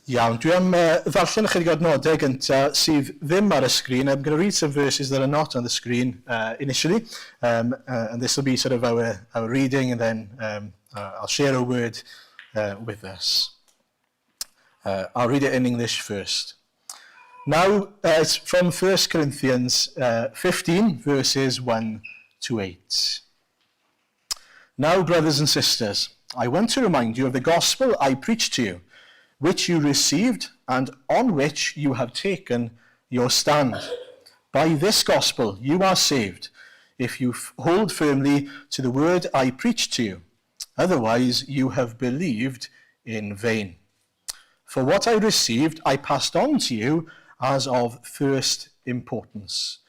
Iawn, dwi am ddarllen ychydig o adnodau gyntaf sydd ddim ar y screen. I'm going to read some verses that are not on the screen initially, and this will be sort of our reading, and then I'll share a word with us. I'll read it in English first. Now, it's from 1 Corinthians 15, verses 1 to 8. Now, brothers and sisters, I want to remind you of the gospel I preached to you, which you received and on which you have taken your stand. By this gospel you are saved, if you hold firmly to the word I preached to you. Otherwise you have believed in vain. For what I received I passed on to you as of first importance,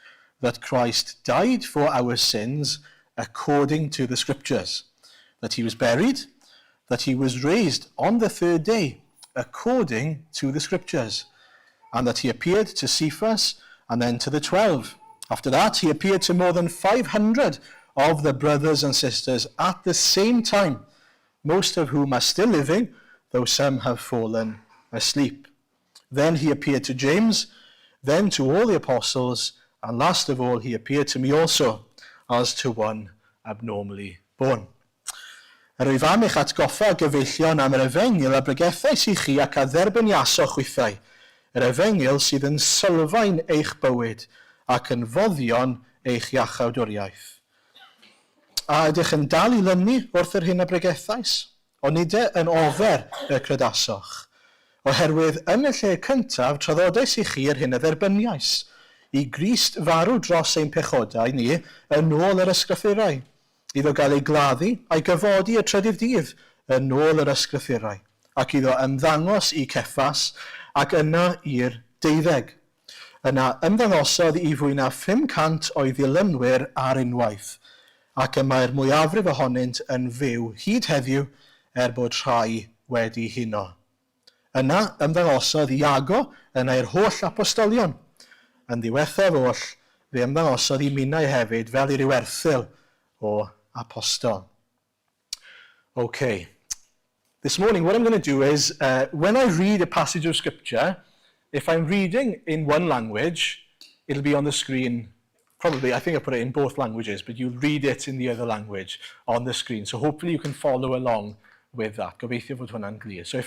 that Christ died for our sins according to the Scriptures, that he was buried, that he was raised on the third day according to the Scriptures, and that he appeared to Cephas and then to the 12. After that, he appeared to more than 500 of the brothers and sisters at the same time, most of whom are still living, though some have fallen asleep. Then he appeared to James, then to all the apostles, and last of all, he appeared to me also, as to one abnormally born. Yr wyf am eich atgoffa gyfeillion am yr efengyl a bregethais i chi ac a dderbyniaso chwythau, yr efengyl sydd yn sylfaen eich bywyd ac yn foddion eich iachawdwriaeth. A ydych yn dal i lynu wrth yr hyn a bregethais, ond nid yn ofer y credasoch, oherwydd yn y lle cyntaf traddodais i chi yr hyn a dderbyniais, i Grist farw dros ein pechodau ni yn ôl yr ysgrythurau, iddo gael ei gladdu a'i gyfodi y trydydd dydd yn ôl yr ysgrythurau, ac iddo ymddangos i Cephas ac yna i'r 12. Yna ymddangosodd i fwy na 500 o'i ddilynwyr ar unwaith, ac y mae'r mwyafrif ohonynt yn fyw hyd heddiw bod rhai wedi huno. Yna ymddangosodd Iago yna i'r holl apostolion. Yn ddiwethaf oll, fe ymddangosodd i minnau hefyd fel i'r werthyl o apostol. Okay. This morning, what I'm going to do is, when I read a passage of Scripture, if I'm reading in one language, it'll be on the screen. Probably, I think I put it in both languages, but you'll read it in the other language on the screen. So hopefully you can follow along with that. Gobeithio fod hwnna'n glir. So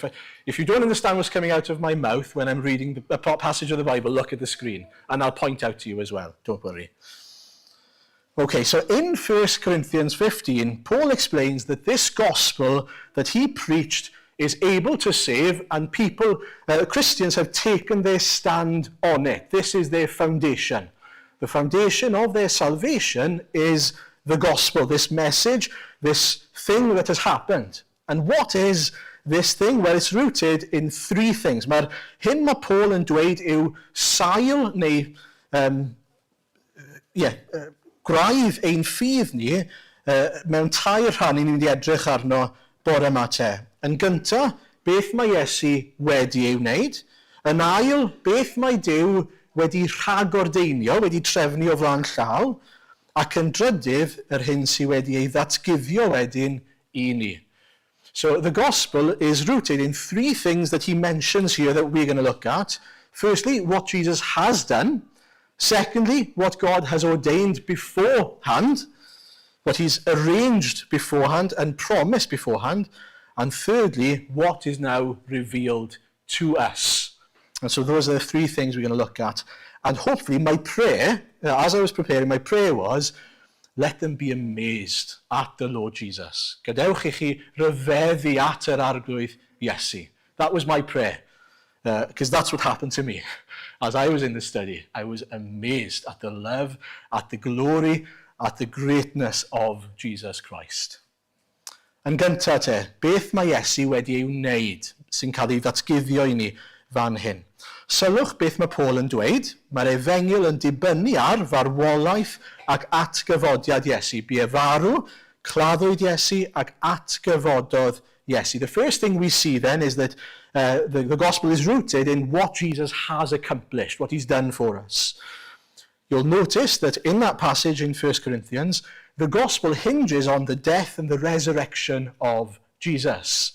if you don't understand what's coming out of my mouth when I'm reading a passage of the Bible, look at the screen, and I'll point out to you as well. Don't worry. Okay, so in 1 Corinthians 15, Paul explains that this gospel that he preached is able to save, and people, Christians, have taken their stand on it. This is their foundation. The foundation of their salvation is the gospel, this message, this thing that has happened. And what is this thing? Well, it's rooted in three things. Mae'r hyn mae Paul yn dweud yw sail neu graidd ein ffydd ni mewn tair rhan i ni'n mynd i edrych arno bore yma te. Yn gyntaf, beth mae Iesu wedi ei wneud. Yn ail, beth mae Duw wedi rhagordeinio, wedi trefnu o flaen llaw. Ac yn drydydd, yr hyn sydd wedi ei ddatguddio wedyn i ni. So the gospel is rooted in three things that he mentions here that we're going to look at. Firstly, what Jesus has done. Secondly, what God has ordained beforehand, what he's arranged beforehand and promised beforehand. And thirdly, what is now revealed to us. And so those are the three things we're going to look at. And hopefully my prayer, as I was preparing, my prayer was, let them be amazed at the Lord Jesus. Gadewch i chi ryfeddu at yr arglwydd Iesu. That was my prayer. Because that's what happened to me. As I was in the study, I was amazed at the love, at the glory, at the greatness of Jesus Christ. Yn gyntaf te, beth mae Iesu wedi ei wneud sy'n cael ei ddatguddio i ni fan hyn. Sylwch beth mae Paul yn dweud. Mae'r efengyl yn dibynnu ar farwolaeth ac atgyfodiad Iesu. Bu e farw, claddwyd Iesu ac atgyfododd Iesu. The first thing we see then is that the gospel is rooted in what Jesus has accomplished, what he's done for us. You'll notice that in that passage in 1 Corinthians, the gospel hinges on the death and the resurrection of Jesus.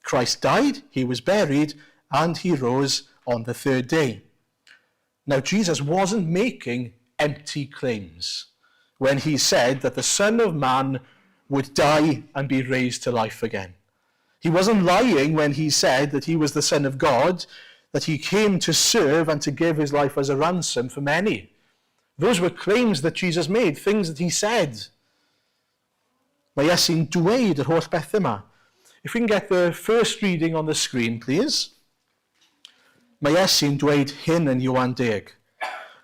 Christ died, he was buried, and he rose on the third day. Now, Jesus wasn't making empty claims when he said that the Son of Man would die and be raised to life again. He wasn't lying when he said that he was the Son of God, that he came to serve and to give his life as a ransom for many. Those were claims that Jesus made, things that he said. Mae Iesu'n dweud yr holl beth yma. If we can get the first reading on the screen, please. Mae Iesu'n dweud hyn yn Ioan 10.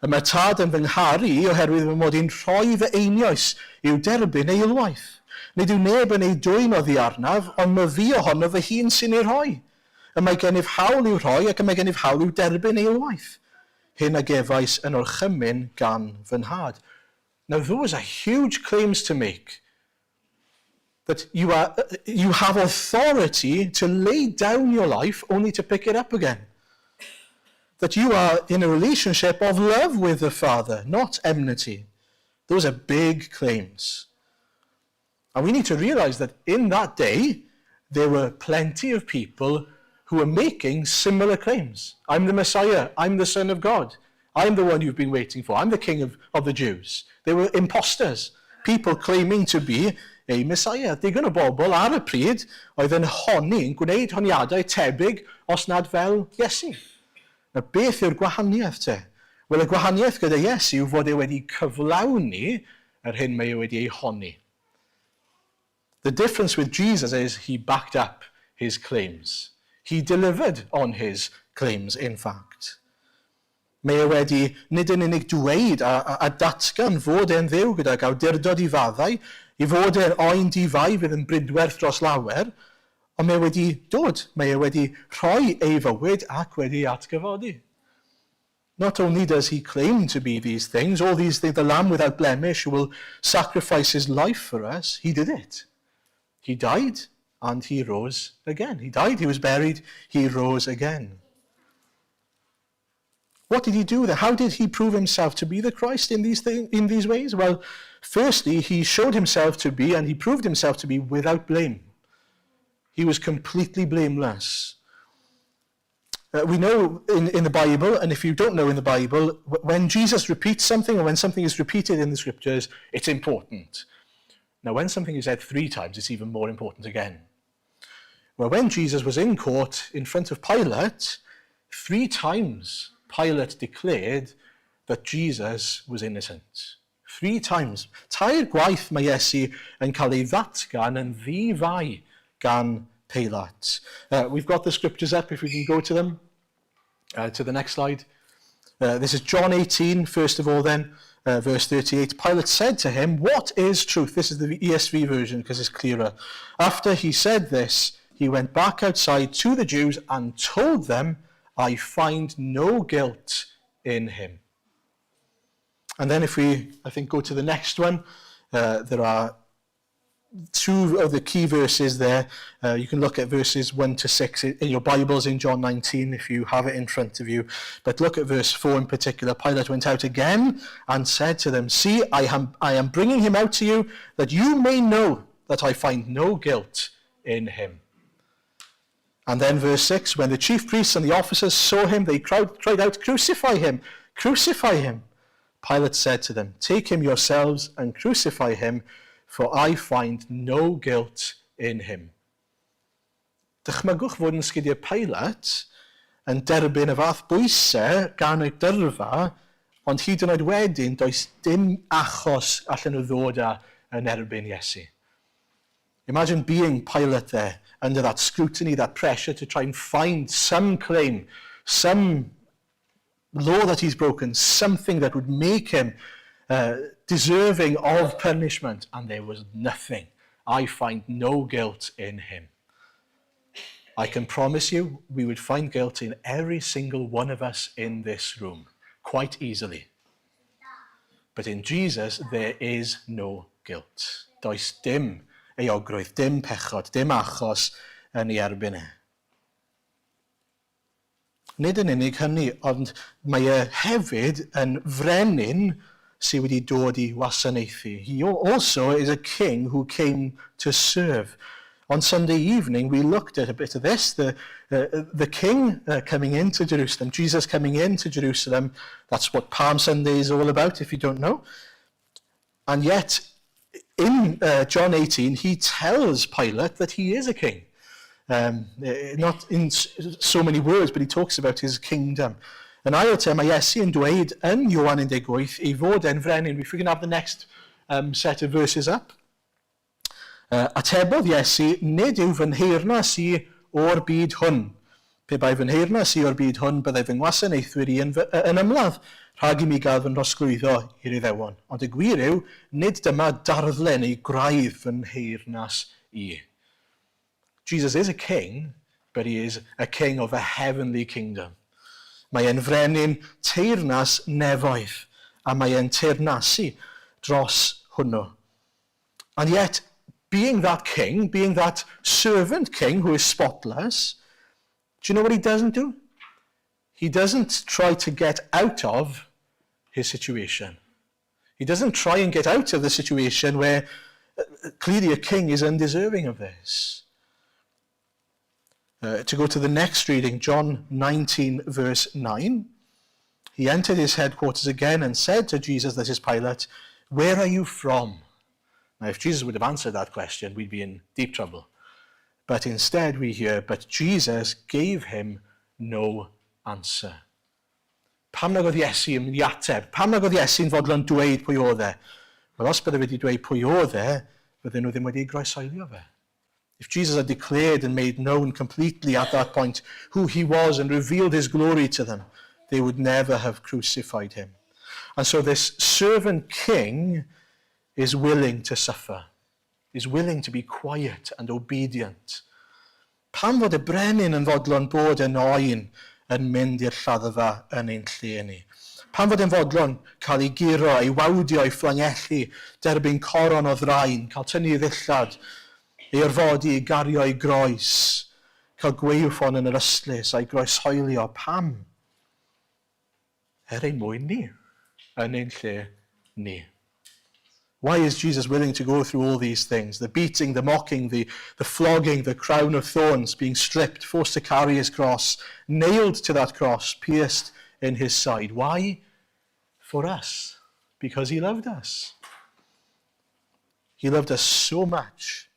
Y mae tad yn fy ngharu oherwydd fy mod i'n rhoi fy einioes i'w derbyn eilwaith. Nid yw neb yn ei dwyn oddi arnaf, ond mae fi ohono fy hun sy'n ei rhoi. Y mae gennyf hawl i'w rhoi ac y mae gennyf hawl i'w derbyn eilwaith. Hyn a gefais yn orchymyn gan fy nhad. Now those are huge claims to make. That you have authority to lay down your life only to pick it up again. That you are in a relationship of love with the Father, not enmity. Those are big claims. And we need to realize that in that day, there were plenty of people who were making similar claims. I'm the Messiah. I'm the Son of God. I'm the one you've been waiting for. I'm the King of the Jews. They were imposters. People claiming to be a Messiah. Digon o bobl ar y pryd oedd yn honi'n gwneud honiadau tebyg os nad fel Iesu. Na beth yw'r gwahaniaeth te? Wel, y gwahaniaeth gyda Iesu yw fod e wedi cyflawni yr hyn mae e wedi ei honi. The difference with Jesus is he backed up his claims. He delivered on his claims, in fact. Mae e wedi nid yn unig dweud a datgan fod e'n ddew gydag awdurdod I faddau, I fod e'n oen difau fydd yn brydwerth dros lawer, ond mae e wedi dod, mae e wedi rhoi ei fywyd ac wedi atgyfodi. Not only does he claim to be these things, all these things, the Lamb without blemish who will sacrifice his life for us, he did it. He died and he rose again. He died, he was buried, he rose again. What did he do there? How did he prove himself to be the Christ in these ways? Well, firstly, he showed himself to be, and he proved himself to be without blame. He was completely blameless. We know in the Bible, and if you don't know in the Bible, when Jesus repeats something or when something is repeated in the scriptures, it's important. Now, when something is said 3 times, it's even more important again. Well, when Jesus was in court in front of Pilate, 3 times Pilate declared that Jesus was innocent. 3 times. Tair gwaith mae Iesu yn cael ei ddatgan yn ddifau gan Pilate. We've got the scriptures up, if we can go to them. To the next slide. This is John 18, first of all then, verse 38. Pilate said to him, "What is truth?" This is the ESV version because it's clearer. After he said this, he went back outside to the Jews and told them, "I find no guilt in him." And then if we, I think, go to the next one, there are 2 of the key verses there. You can look at verses 1 to 6 in your Bibles in John 19 if you have it in front of you. But look at verse 4 in particular. Pilate went out again and said to them, "See, I am bringing him out to you that you may know that I find no guilt in him." And then verse 6, when the chief priests and the officers saw him, they cried out, "Crucify him! Crucify him!" Pilate said to them, "Take him yourselves and crucify him, for I find no guilt in him." Dychmygwch fod yn sgidiau Pilate yn derbyn y fath bwysau gan y dyrfa, ond hyd yn oed wedyn does dim achos allan nhw ddod yn erbyn Iesu. Imagine being Pilate there, under that scrutiny, that pressure to try and find some claim, some law that he's broken, something that would make him deserving of punishment. And there was nothing. I find no guilt in him. I can promise you we would find guilt in every single one of us in this room, quite easily. But in Jesus, there is no guilt. Does dim eogrwydd, dim pechod, dim achos yn ei erbyn e. Nid yn unig hynny, ond mae e hefyd yn frenin sydd wedi dod I wasanaethu. He also is a king who came to serve. On Sunday evening, we looked at a bit of this, the king coming into Jerusalem, Jesus coming into Jerusalem. That's what Palm Sunday is all about, if you don't know. And yet, in John 18, he tells Pilate that he is a king. Not in so many words, but he talks about his kingdom. Yn ail te, mae Iesu yn dweud yn Ioan 18 ei fod e'n frenin. If we can have the next set of verses up. Atebodd Iesu, nid yw fy nheyrnas i o'r byd hwn. Pe bai fy nheyrnas i o'r byd hwn, byddai fy ngwasanaethwyr i yn ymladd, rhag i mi gael fy nhrosglwyddo i'r Iddewon. Ond y gwir yw, nid dyma darddlen ei graidd fy nheyrnas i. Jesus is a king, but he is a king of a heavenly kingdom. Mae e'n frenin teyrnas nefoedd, a mae e'n teyrnasu dros hwnnw. And yet, being that king, being that servant king who is spotless, do you know what he doesn't do? He doesn't try to get out of his situation. He doesn't try and get out of the situation where clearly a king is undeserving of this. To go to the next reading, John 19 verse 9. He entered his headquarters again and said to Jesus, that is Pilate, "Where are you from?" Now, if Jesus would have answered that question, we'd be in deep trouble. But instead we hear, but Jesus gave him no answer. Pam nag oedd Iesu yn mynd i ateb? Pam nag oedd Iesu'n fodlon dweud pwy oedd e? Wel, os bydde wedi dweud pwy oedd e, bydden nhw ddim wedi groesoelio fe. If Jesus had declared and made known completely at that point who he was and revealed his glory to them, they would never have crucified him. And so this servant king is willing to suffer, is willing to be quiet and obedient. Pam fod y brenin yn fodlon bod yn oen yn mynd i'r lladdfa yn ein lle ni? Pam fod yn fodlon cael ei giro, ei wawdio, ei fflangellu, derbyn coron o ddrain, cael tynnu ddillad, ei orfodi, ei gario ei groes, cael gwaywffon yn yr ystlys, a'i groeshoelio. Pam? Ein mwyn ni, yn ein lle ni. Why is Jesus willing to go through all these things? The beating, the mocking, the flogging, the crown of thorns, being stripped, forced to carry his cross, nailed to that cross, pierced in his side. Why? For us. Because he loved us. He loved us so much.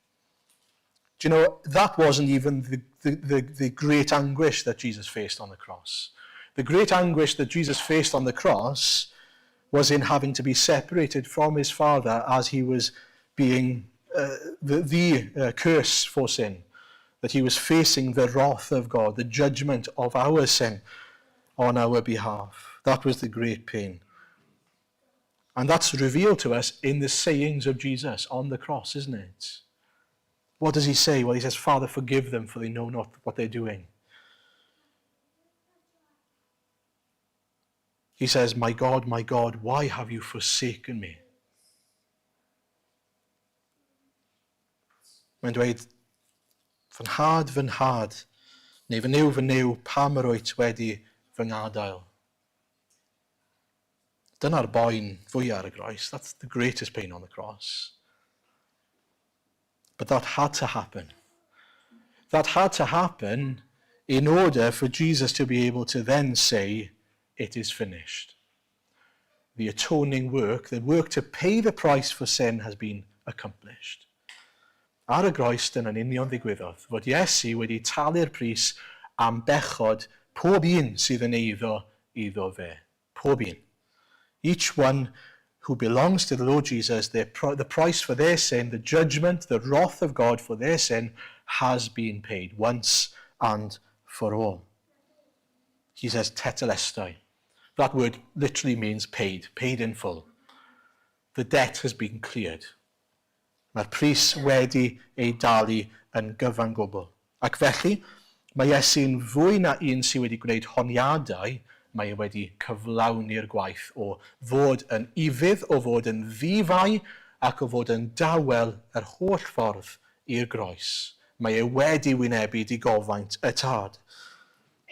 Do you know, that wasn't even the great anguish that Jesus faced on the cross. The great anguish that Jesus faced on the cross was in having to be separated from his Father as he was being the curse for sin, that he was facing the wrath of God, the judgment of our sin on our behalf. That was the great pain. And that's revealed to us in the sayings of Jesus on the cross, isn't it? What does he say? Well, he says, "Father, forgive them, for they know not what they're doing." He says, my God, why have you forsaken me?" Mae'n dweud, fy nhad, neu fy niw, pam yr wyt wedi fy ngadael. Dyna'r boen fwyaf ar y groes. That's the greatest pain on the cross. But that had to happen. That had to happen in order for Jesus to be able to then say, "It is finished." The atoning work, the work to pay the price for sin, has been accomplished. Ar y groes dyna'n union ddigwyddodd, fod Iesu wedi talu'r pris am bechod pob un sydd yn iddo fe. Pob un. Each one who belongs to the Lord Jesus, the price for their sin, the judgment, the wrath of God for their sin has been paid once and for all. He says, tetelestai. That word literally means paid in full. The debt has been cleared. Mae'r pris wedi ei dalu yn gyfan gwbl. Ac felly, mae Iesu'n fwy na un sydd wedi gwneud honiadau, mae e wedi cyflawni'r gwaith o fod yn ifydd, o fod yn ddifau, ac o fod yn dawel yr holl ffordd i'r groes. Mae e wedi wynebu digofaint y tad.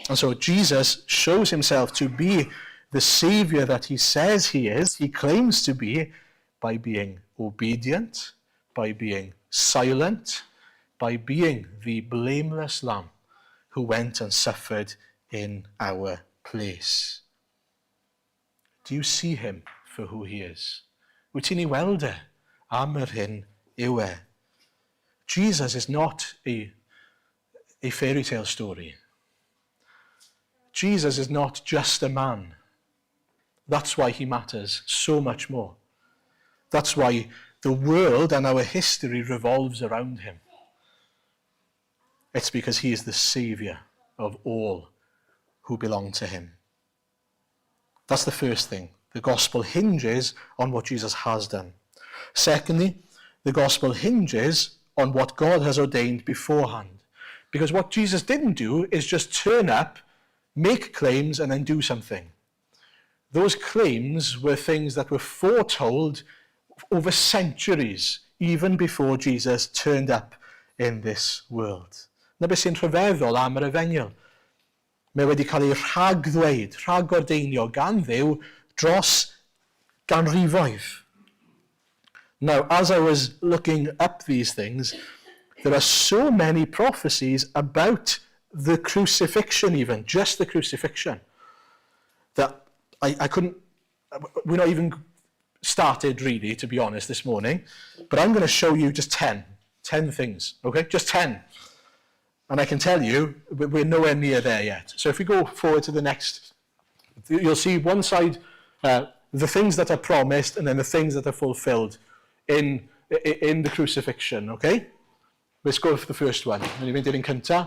And so Jesus shows himself to be the Saviour that he says he is, he claims to be, by being obedient, by being silent, by being the blameless lamb who went and suffered in our place. Do you see him for who he is? Wyt ti'n ei weld e am yr hyn yw e? Jesus is not a fairy tale story. Jesus is not just a man. That's why he matters so much more. That's why the world and our history revolves around him. It's because he is the Saviour of all who belong to him. That's the first thing. The gospel hinges on what Jesus has done. Secondly, the gospel hinges on what God has ordained beforehand. Because what Jesus didn't do is just turn up, make claims, and then do something. Those claims were things that were foretold over centuries, even before Jesus turned up in this world. Na beth sy'n rhyfeddol am yr Efengyl. Mae wedi cael ei rhagddweud, rhagordeinio gan Dduw dros ganrifoedd. Now, as I was looking up these things, there are so many prophecies about the crucifixion even, just the crucifixion, that I couldn't, we're not even started really, to be honest, this morning, but I'm going to show you just 10 things, okay? Just 10. And I can tell you, we're nowhere near there yet. So if we go forward to the next, you'll see one side, the things that are promised, and then the things that are fulfilled in the crucifixion, okay? Let's go for the first one. Yn mynd i'r un cynta.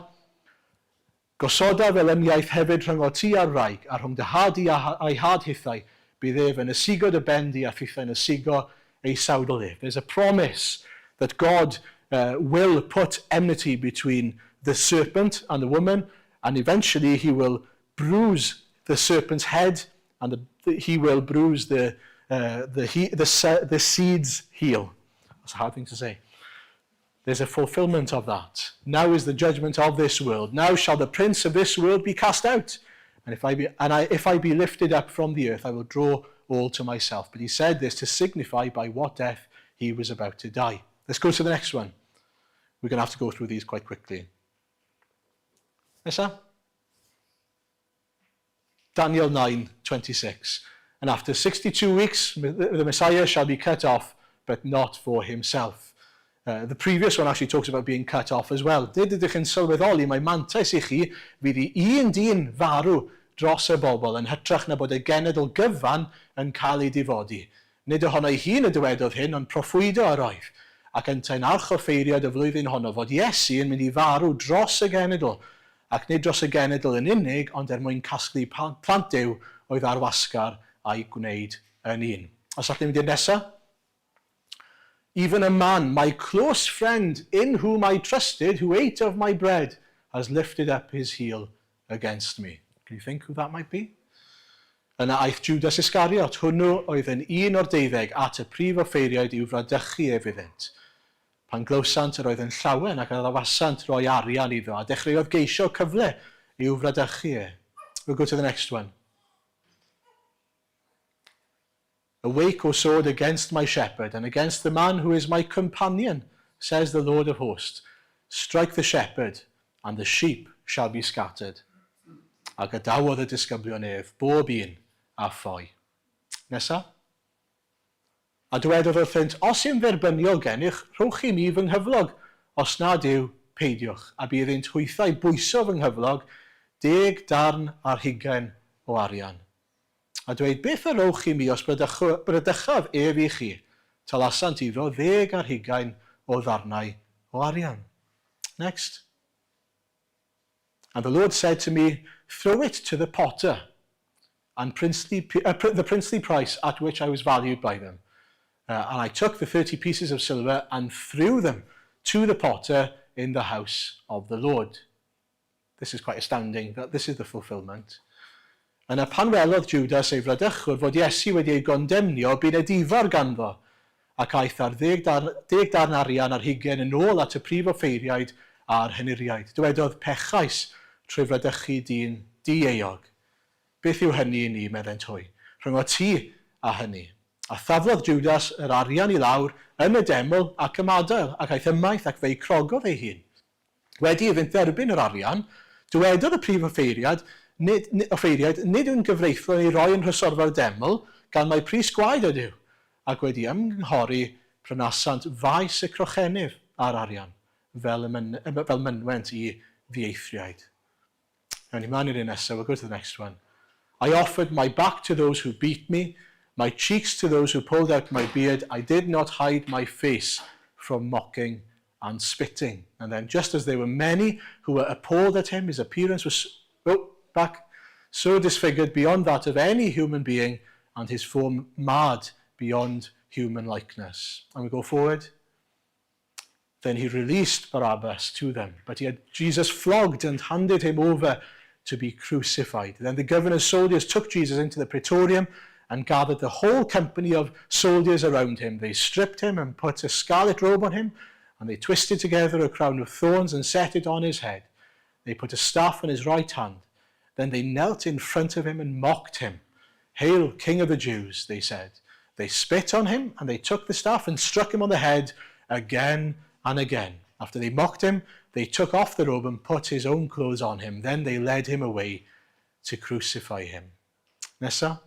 Gosoda fel ymlaeth hefyd rhwng o ti a'r wraig, a rhwng dy had i a'i had hithau, bydd ef yn ysigo dy bendi a thithau yn ysigo ei sawdl ef. There's a promise that God will put enmity between the serpent and the woman, and eventually he will bruise the serpent's head, and he will bruise the seed's heel. That's a hard thing to say. There's a fulfillment of that. Now is the judgment of this world. Now shall the prince of this world be cast out. And if I be lifted up from the earth, I will draw all to myself. But he said this to signify by what death he was about to die. Let's go to the next one. We're going to have to go through these quite quickly. Nesa? Daniel 9:26. And after 62 weeks, the Messiah shall be cut off, but not for himself. The previous one actually talks about being cut off as well. Dyd ydych chi'n sylweddoli, mae mantais i chi fydd i un dyn farw dros y bobl yn hytrach na bod y genedl gyfan yn cael ei difodi. Nid ohono ei hun y dywedodd hyn, ond proffwydo yr oedd. Ac yn ta'n archoffeiriad y flwyddyn honno fod Iesu yn mynd i farw dros y genedl, ac nid dros y genedl yn unig, ond mwyn casglu plant Duw oedd ar wasgar a'i gwneud yn un. Os allwn mynd i'r nesaf? Even a man, my close friend, in whom I trusted, who ate of my bread, has lifted up his heel against me. Can you think who that might be? Yna aeth Judas Iscariot, hwnnw oedd yn un o'r 12 at y prif offeiriaid i'w fradychu ef iddynt. Pan glywsant yr oedd yn llawen ac addawasant roi arian iddo, a dechreuodd geisio cyfle i'w fradychu e. We'll go to the next one. Awake, O sword, against my shepherd, and against the man who is my companion, says the Lord of hosts. Strike the shepherd, and the sheep shall be scattered. A gadawodd y disgyblion ef, bob un a ffoi. Nesa? A dywedodd wrthynt, os yw'n dderbyniol gennych, rhowch i mi fy nghyflog, os nad yw, peidiwch, a byddent hwythau bwyso fy nghyflog, 10 darn ar 20 o arian. A dweud, beth y rowch i mi os brydychaf ef i chi, talasant iddo 10 ar 20 o ddarnau o arian. Next. And the Lord said to me, throw it to the potter, and the princely price at which I was valued by them. And I took the 30 pieces of silver and threw them to the potter in the house of the Lord. This is quite astounding, that this is the fulfillment. Yna pan welodd Judas ei fradychwr fod Iesu wedi ei gondemnio, bu'n e difar ganddo, ac aeth ar 10 darn arian ar 20 yn ôl at y prif offeiriaid a'r henuriaid. Dywedodd pechais trwy fradychu dyn di-eog. Beth yw hynny i ni, meddent hwy? Rhwng o ti a hynny. A thaflodd Judas yr arian i lawr yn y deml ac ymadael, ac aeth ymaith ac fe'i crogodd ei hun. Wedi iddynt dderbyn yr arian, dywedodd y prif offeiriad, nid yw'n gyfreithlon i roi yn rhysorfa'r deml, gan mai pris gwaed ydyw, ac wedi ymgynghori prynasant faes y crochennydd ar arian, fel mynwent i ddieithriaid. Now, ni man i'r un nesaf, we'll go to the next one. I offered my back to those who beat me, my cheeks to those who pulled out my beard. I did not hide my face from mocking and spitting. And then, just as there were many who were appalled at him, his appearance was so disfigured beyond that of any human being, and his form marred beyond human likeness. And we go forward. Then he released Barabbas to them, but he had Jesus flogged and handed him over to be crucified. Then the governor's soldiers took Jesus into the praetorium and gathered the whole company of soldiers around him. They stripped him and put a scarlet robe on him, and they twisted together a crown of thorns and set it on his head. They put a staff in his right hand. Then they knelt in front of him and mocked him. "Hail, King of the Jews," they said. They spit on him, and they took the staff and struck him on the head again and again. After they mocked him, they took off the robe and put his own clothes on him. Then they led him away to crucify him. Nesa.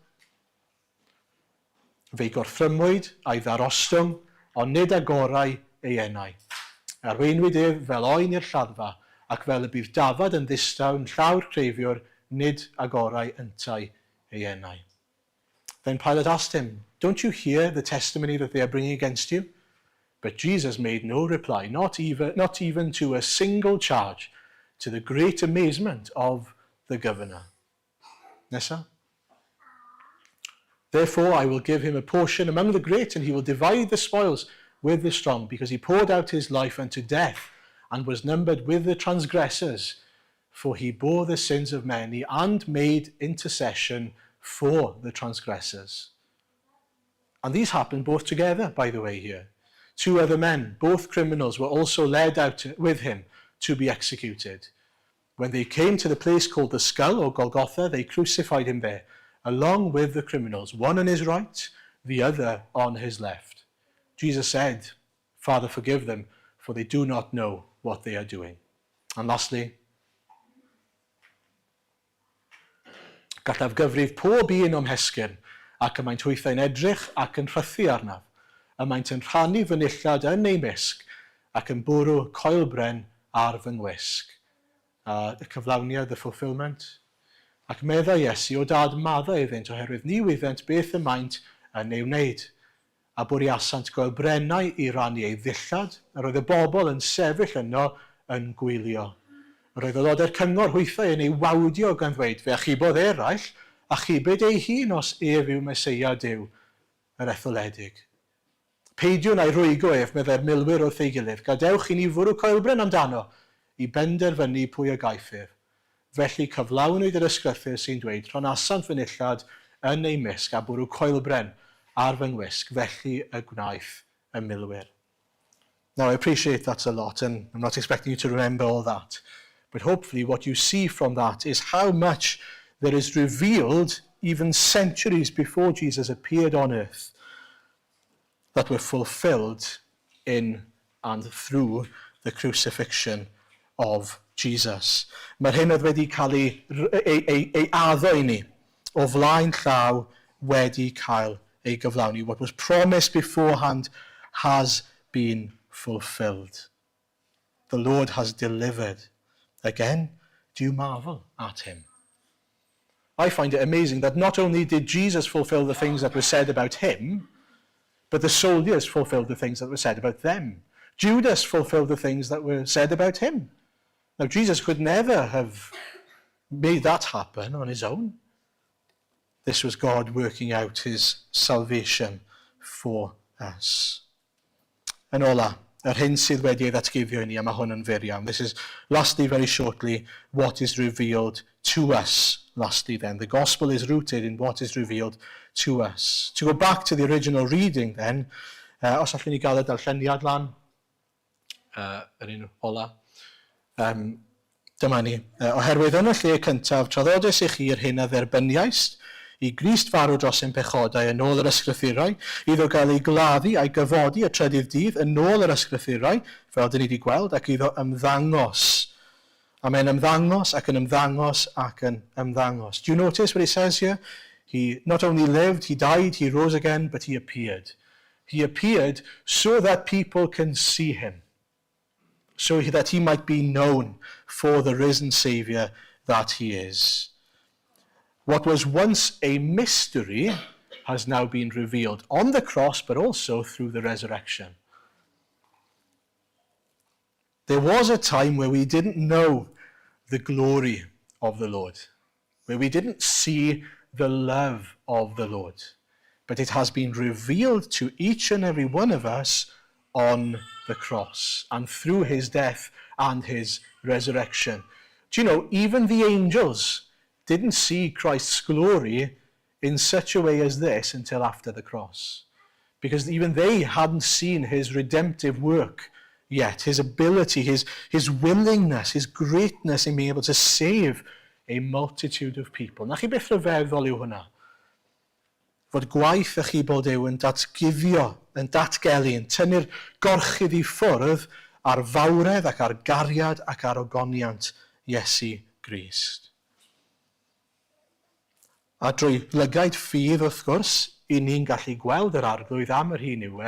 Fe gorthrymwyd a'i ddarostwng, ond nid agorau ei enau. Arweinwyd ef fel oen i'r lladdfa, ac fel y bydd dafad yn ddistawn llawr creifiwr, nid agorau yntau ei enau. Then Pilate asked him, "Don't you hear the testimony that they are bringing against you?" But Jesus made no reply, not even to a single charge, to the great amazement of the governor. Nesa. Therefore I will give him a portion among the great, and he will divide the spoils with the strong, because he poured out his life unto death, and was numbered with the transgressors, for he bore the sins of many, and made intercession for the transgressors. And these happened both together, by the way, here. Two other men, both criminals, were also led out with him to be executed. When they came to the place called the Skull, or Golgotha, they crucified him there, along with the criminals, one on his right, the other on his left. Jesus said, "Father, forgive them, for they do not know what they are doing." And lastly, gallaf gyfrif pob un o'm hesgyrn, ac y maent hwythau'n edrych ac yn rhythu arnaf, y maent yn rhannu fy nillad yn ei misg, ac yn bwrw coelbren ar fy ngwisg. Y cyflawniad, the fulfilment. Ac medda Iesu, "O dad, madda iddynt, oherwydd ni wyddent beth y maent yn ei wneud." A bwriasant coelbrennau i rannu ei ddillad, a roedd y bobl yn sefyll yno yn gwylio. Roedd aelodau'r cyngor hwythau yn ei wawdio gan ddweud, "Fe achubodd eraill, achubyd ei hun os ef yw Meseia Duw, yr etholedig." Peidiwn a'i rwygo ef, meddai'r milwyr wrth ei gilydd, gadewch i ni fwrw coelbren amdano, i benderfynu pwy y gaiff ef. Felly cyflawnwyd yr ysgrythyr sy'n dweud, "Rhonasant fy nillad yn ei misg a bwrw coelbren ar fy ngwisg, felly y gwnaeth y milwyr." Now, I appreciate that's a lot, and I'm not expecting you to remember all that. But hopefully what you see from that is how much there is revealed, even centuries before Jesus appeared on earth, that were fulfilled in and through the crucifixion of Jesus. Mae'r hyn oedd wedi cael ei addo i ni, o flaen llaw wedi cael ei gyflawni. What was promised beforehand has been fulfilled. The Lord has delivered. Again, do you marvel at him? I find it amazing that not only did Jesus fulfill the things that were said about him, but the soldiers fulfilled the things that were said about them. Judas fulfilled the things that were said about him. Now, Jesus could never have made that happen on his own. This was God working out his salvation for us. Yn ola, yr hyn sydd wedi ei ddatgifio i ni, a mae hwn yn fyr iawn. This is, lastly, very shortly, what is revealed to us. Lastly then, the gospel is rooted in what is revealed to us. To go back to the original reading then, os allwn ni gael y darlleniad lan, yr un ola. Dyma ni. Oherwydd yn y lle cyntaf, traddodais i chi'r hyn a dderbyniaist i grist farw dros ein pechodau yn ôl yr ysgrythurau, iddo gael ei gladdu a'i gyfodi y trydydd dydd yn ôl yr ysgrythurau, fel dyn ni wedi gweld, ac iddo ymddangos. A mae'n ymddangos ac yn ymddangos ac yn ymddangos. Do you notice what it says here? He not only lived, he died, he rose again, but he appeared. He appeared so that people can see him, so that he might be known for the risen Saviour that he is. What was once a mystery has now been revealed on the cross, but also through the resurrection. There was a time where we didn't know the glory of the Lord, where we didn't see the love of the Lord. But it has been revealed to each and every one of us on the cross and through his death and his resurrection. Do you know, even the angels didn't see Christ's glory in such a way as this until after the cross. Because even they hadn't seen his redemptive work yet, his ability, his willingness, his greatness in being able to save a multitude of people. Na chi beth rhyfeddol yw hwnna? Fod gwaith y chi bod yw yn datguddio, yn datgelu, yn tynnu'r gorchydd i ffwrdd ar fawredd ac ar gariad ac ar ogoniant Iesu Grist. A drwy lygaid ffydd wrth gwrs, i ni'n gallu gweld yr arglwydd am yr hyn yw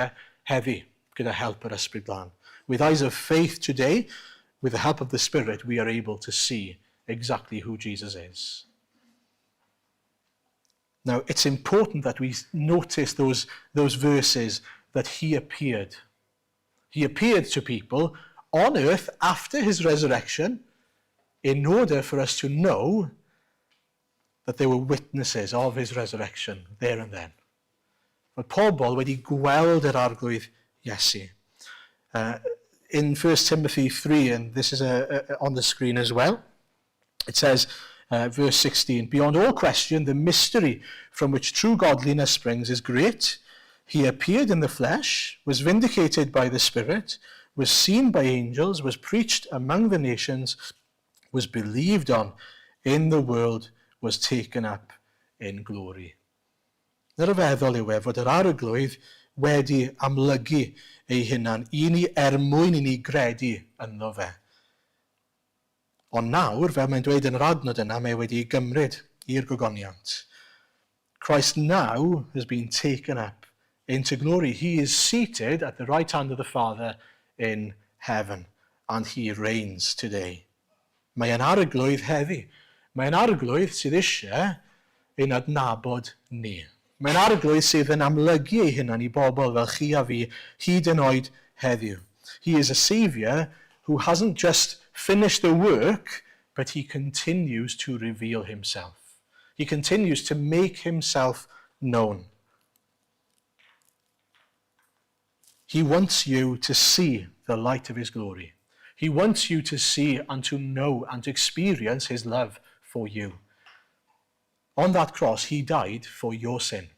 heddi, gyda help yr Ysbryd Glân. With eyes of faith today, with the help of the Spirit, we are able to see exactly who Jesus is. Now, it's important that we notice those verses that he appeared. He appeared to people on earth after his resurrection in order for us to know that they were witnesses of his resurrection there and then. Mae pobl wedi gweld yr arglwydd Iesu. In 1 Timothy 3, and this is on the screen as well, it says, verse 16, beyond all question, the mystery from which true godliness springs is great. He appeared in the flesh, was vindicated by the Spirit, was seen by angels, was preached among the nations, was believed on in the world, was taken up in glory. Yr rhyfeddol yw fod yr arglwydd wedi amlygu ei hunan i ni mwyn i ni gredu ynddo fe. Ond nawr, fel mae'n dweud yn yr adnod yna, mae wedi gymryd i'r gogoniant. Christ now has been taken up into glory. He is seated at the right hand of the Father in heaven, and he reigns today. Mae'n arglwydd heddi. Mae'n arglwydd sydd eisiau ein adnabod ni. Mae'n arglwydd sydd yn amlygu ei hunan i bobl fel chi a fi hyd yn oed heddiw. He is a Saviour who hasn't just finished the work, but he continues to reveal himself. He continues to make himself known. He wants you to see the light of his glory. He wants you to see and to know and to experience his love for you. On that cross, he died for your sin.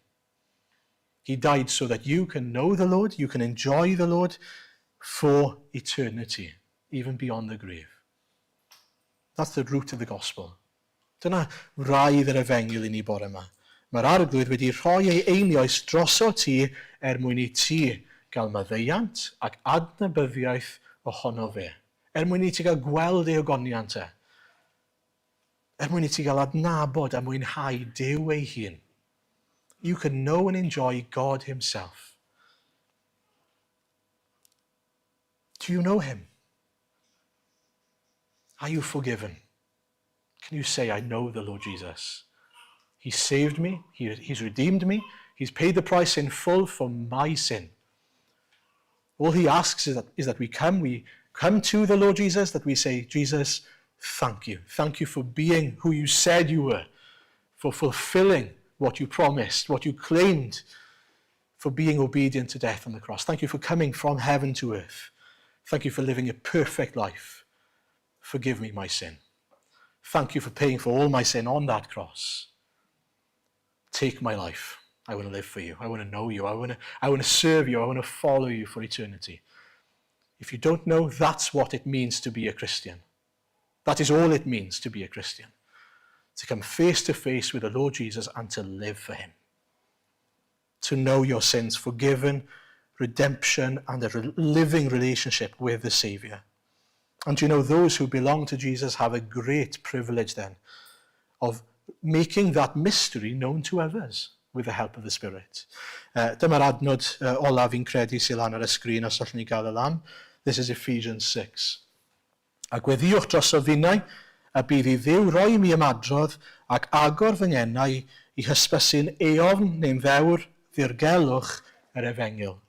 He died so that you can know the Lord, you can enjoy the Lord for eternity, even beyond the grave. That's the root of the gospel. Dyna raidd yr efengyl I ni bore yma. Mae'r arglwydd wedi rhoi ei einioes droso ti mwyn I ti gael maddeiant ac adnabyddiaeth ohono fe. Mwyn I ti gael gweld ei ogoniant e. Mwyn I ti gael adnabod a mwynhau Duw ei hun. You can know and enjoy God himself. Do you know him? Are you forgiven? Can you say, I know the Lord Jesus? He saved me, he's redeemed me, he's paid the price in full for my sin. All he asks is that we come to the Lord Jesus, that we say, Jesus, thank you. Thank you for being who you said you were, for fulfilling what you promised, what you claimed, for being obedient to death on the cross. Thank you for coming from heaven to earth. Thank you for living a perfect life. Forgive me my sin. Thank you for paying for all my sin on that cross. Take my life. I want to live for you. I want to know you. I want to serve you. I want to follow you for eternity. If you don't know, that's what it means to be a Christian. That is all it means to be a Christian. to come face to face with the Lord Jesus and to live for him. To know your sins forgiven, redemption, and a living relationship with the Saviour. And you know, those who belong to Jesus have a great privilege then of making that mystery known to others with the help of the Spirit. Dyma'r adnod olaf fi'n credu sy'n lan ar y sgrin os allwn ni gael y lan. This is Ephesians 6. A gweddiwch dros o finnau, a bydd i ddiw roi mi ymadrodd ac agor fy ngennau i hysbysu'n eofn neu'n fewr ddirgelwch yr efengyl.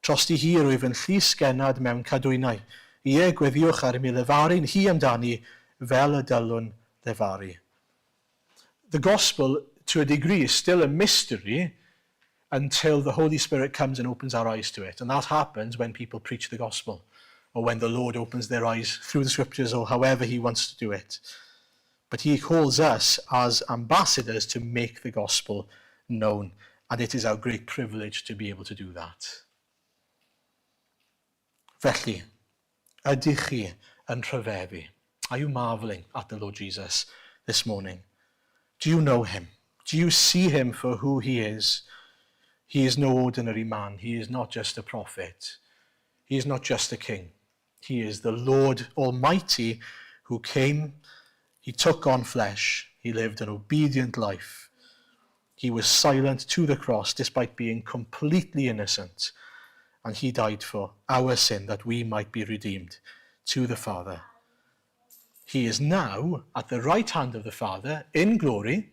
Trosti hi rwyf yn llys genad mewn cadwynau. Ie gweddiwch ar mi lefaru'n hi amdani fel y dylwn lefaru. The gospel, to a degree, is still a mystery until the Holy Spirit comes and opens our eyes to it. And that happens when people preach the gospel, or when the Lord opens their eyes through the scriptures, or however he wants to do it. But he calls us as ambassadors to make the gospel known. And it is our great privilege to be able to do that. Felly, ydych chi yn rhyfeddu? Are you marveling at the Lord Jesus this morning? Do you know him? Do you see him for who he is? He is no ordinary man. He is not just a prophet. He is not just a king. He is the Lord Almighty who came. He took on flesh. He lived an obedient life. He was silent to the cross despite being completely innocent. And he died for our sin that we might be redeemed to the Father. He is now at the right hand of the Father in glory,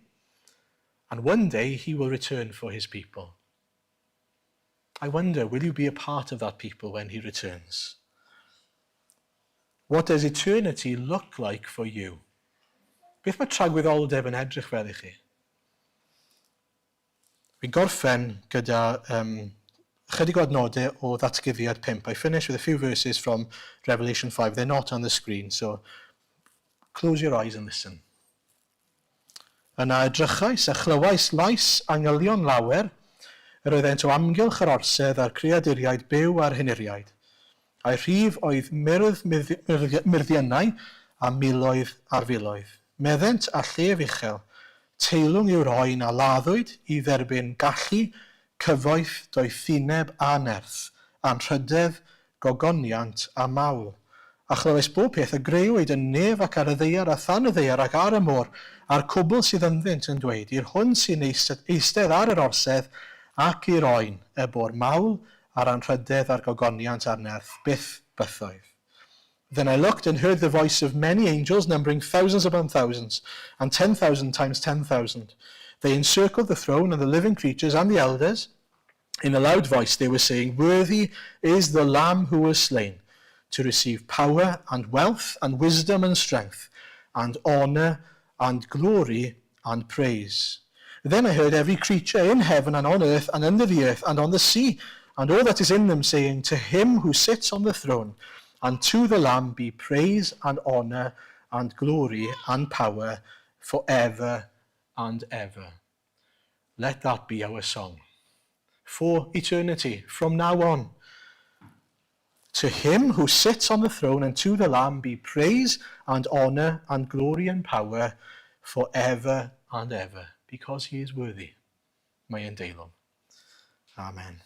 and one day he will return for his people. I wonder, will you be a part of that people when he returns? What does eternity look like for you? Beth mae tragwyddoldeb yn edrych fel i chi? Fi'n gorffen gyda chydig o adnodau o ddatguddiad 5. I finish with a few verses from Revelation 5. They're not on the screen, so close your eyes and listen. Yna edrychais a chlywais lais angylion lawer, yr oeddent o amgylch yr orsedd a'r creaduriaid byw a'r hiniriaid. A'i rhif oedd myrddionau a miloedd ar filoedd. Meddent a llef uchel, teilwng yw'r oen a laddwyd i dderbyn gallu, cyfoeth, doethineb a nerth, anrhydedd, gogoniant a mawl. A chlywais bob peth y greuwyd yn nef ac ar y ddeiar a than y ddeiar ac ar y môr, a'r cwbl sydd ynddynt yn dweud, i'r hwn sy'n eistedd ar yr orsedd ac i'r oen, y bo'r mawl a'r anrhydedd a'r gogoniant a'r nerth byth bythoedd. Then I looked and heard the voice of many angels, numbering thousands upon thousands, and 10,000 times 10,000. They encircled the throne and the living creatures and the elders. In a loud voice they were saying, Worthy is the Lamb who was slain, to receive power and wealth and wisdom and strength, and honour and glory and praise. Then I heard every creature in heaven and on earth and under the earth and on the sea, and all that is in them, saying, To him who sits on the throne, and to the Lamb be praise and honour and glory and power forever and ever. Let that be our song for eternity, from now on. To him who sits on the throne and to the Lamb be praise and honour and glory and power forever and ever, because he is worthy. Mae yn deilwng. Amen.